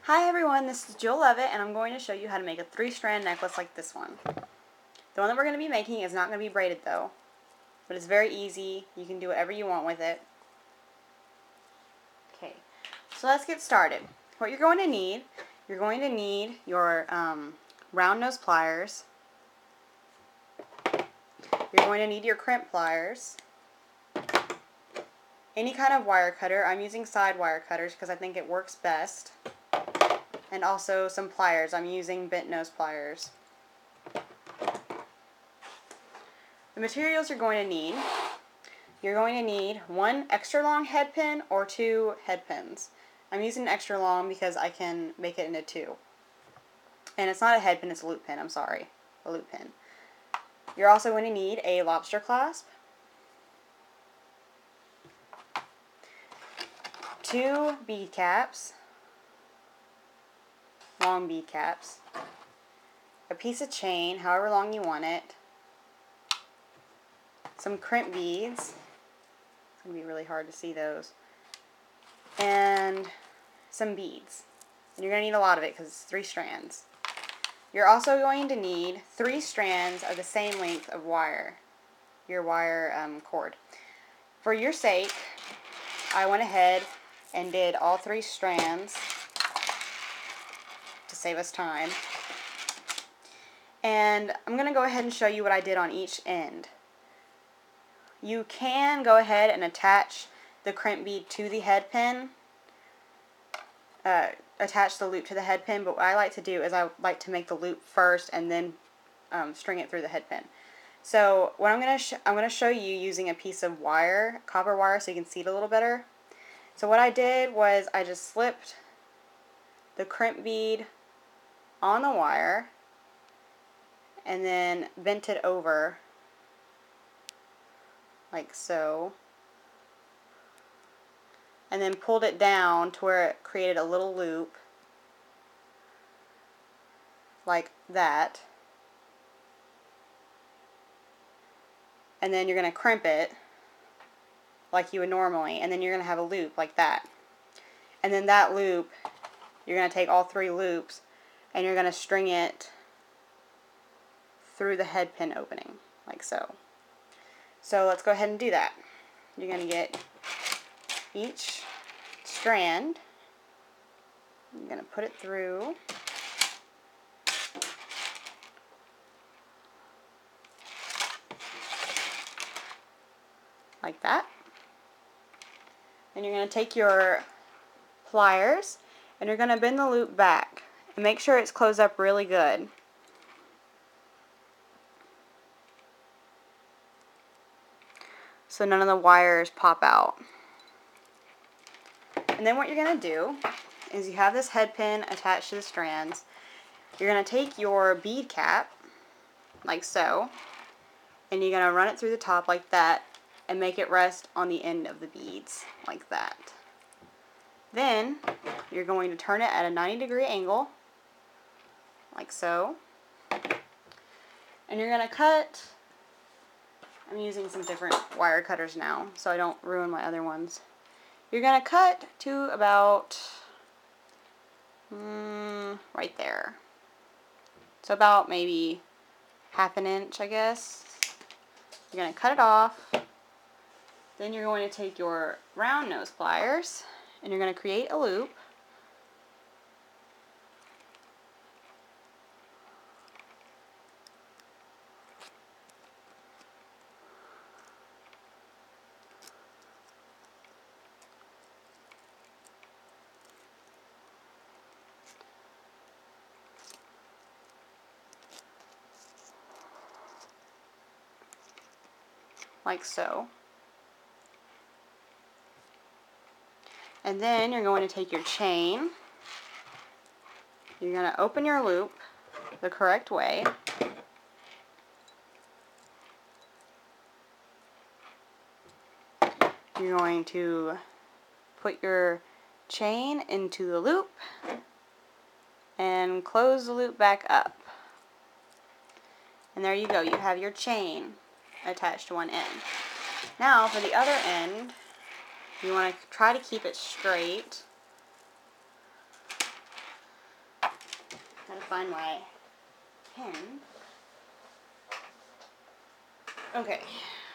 Hi everyone, this is Jewel Loveit, and I'm going to show you how to make a 3-strand necklace like this one. The one that we're going to be making is not going to be braided though, but it's very easy. You can do whatever you want with it. Okay, so let's get started. What you're going to need your round nose pliers. You're going to need your crimp pliers. Any kind of wire cutter. I'm using side wire cutters because I think it works best. And also some pliers. I'm using bent nose pliers. The materials you're going to need 1 extra long head pin or 2 head pins. I'm using an extra long because I can make it into 2. And it's not a head pin, it's a loop pin, I'm sorry. A loop pin. You're also going to need a lobster clasp, 2 bead caps, long bead caps, a piece of chain, however long you want it, some crimp beads, it's going to be really hard to see those, and some beads. And you're going to need a lot of it because it's 3 strands. You're also going to need 3 strands of the same length of wire, your wire cord. For your sake, I went ahead and did all 3 strands to save us time. And I'm going to go ahead and show you what I did on each end. You can go ahead and attach the crimp bead to the head pin, attach the loop to the head pin, but what I like to do is I like to make the loop first and then string it through the head pin. So what I'm going to show you using a piece of wire, copper wire, so you can see it a little better. So what I did was I just slipped the crimp bead on the wire and then bent it over like so, and then pulled it down to where it created a little loop like that, and then you're going to crimp it like you would normally, and then you're going to have a loop like that, and then that loop, you're going to take all 3 loops and you're going to string it through the head pin opening like so. So let's go ahead and do that. You're going to get each strand, you're going to put it through like that. Then you're going to take your pliers and you're going to bend the loop back and make sure it's closed up really good. So none of the wires pop out. And then what you're going to do is you have this head pin attached to the strands. You're going to take your bead cap, like so, and you're going to run it through the top like that and make it rest on the end of the beads, like that. Then you're going to turn it at a 90-degree angle, like so, and you're going to cut. I'm using some different wire cutters now so I don't ruin my other ones. You're going to cut to about right there. So about maybe ½ an inch, I guess. You're going to cut it off. Then you're going to take your round nose pliers and you're going to create a loop. Like so. And then you're going to take your chain, you're going to open your loop the correct way, you're going to put your chain into the loop and close the loop back up. And there you go, you have your chain attached to one end. Now for the other end, you want to try to keep it straight Trying to find my pin. Okay,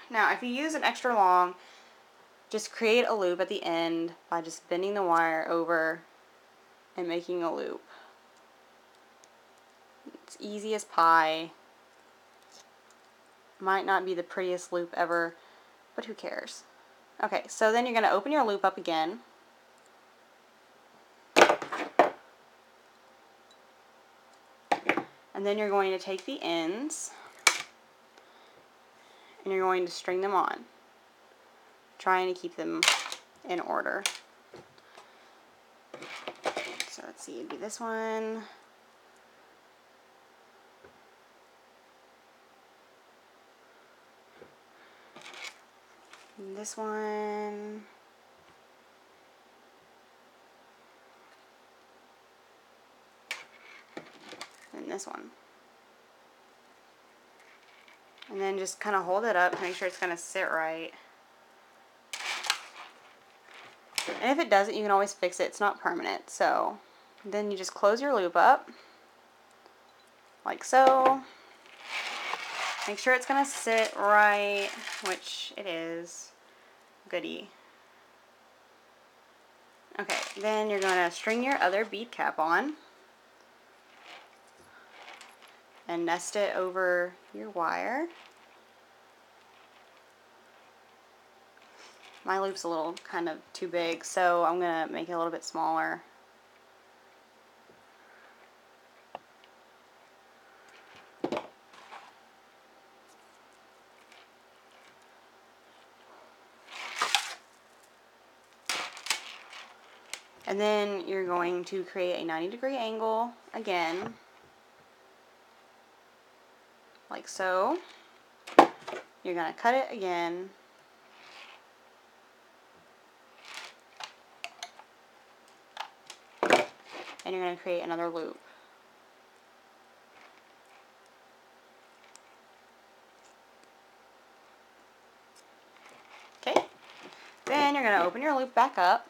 now if you use an extra long, just create a loop at the end by just bending the wire over and making a loop. It's easy as pie. Might not be the prettiest loop ever, but who cares? Okay, so then you're going to open your loop up again. And then you're going to take the ends and you're going to string them on, trying to keep them in order. So let's see, it'd be this one. And this one. And this one. And then just kind of hold it up to make sure it's going to sit right. And if it doesn't, you can always fix it. It's not permanent. So then you just close your loop up, like so. Make sure it's going to sit right, which it is. Goody. Okay, then you're going to string your other bead cap on and nest it over your wire. My loop's a little kind of too big, so I'm going to make it a little bit smaller. And then you're going to create a 90-degree angle again, like so. You're going to cut it again. And you're going to create another loop. Okay. Then you're going to open your loop back up.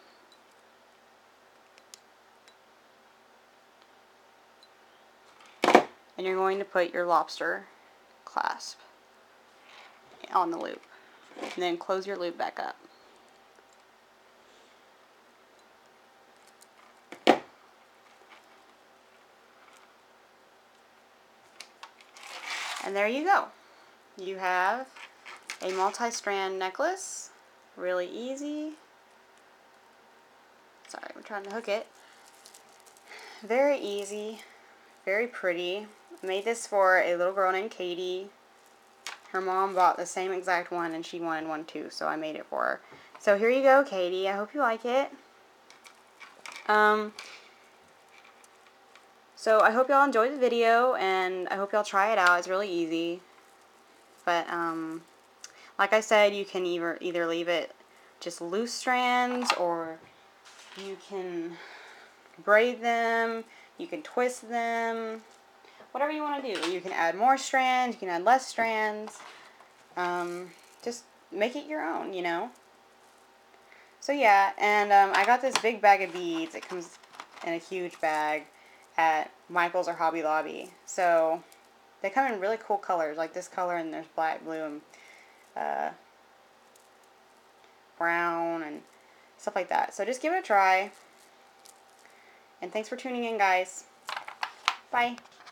And you're going to put your lobster clasp on the loop. And then close your loop back up. And there you go. You have a multi-strand necklace. Really easy. Sorry, I'm trying to hook it. Very easy. Very pretty. I made this for a little girl named Katie. Her mom bought the same exact one and she wanted one too, so I made it for her. So here you go, Katie. I hope you like it. So I hope y'all enjoyed the video, and I hope y'all try it out. It's really easy. But like I said, you can either leave it just loose strands, or you can braid them, you can twist them, whatever you want to do. You can add more strands, you can add less strands. Just make it your own, you know. So yeah, and I got this big bag of beads. It comes in a huge bag at Michael's or Hobby Lobby. So they come in really cool colors, like this color, and there's black, blue, and brown, and stuff like that. So just give it a try. And thanks for tuning in, guys. Bye.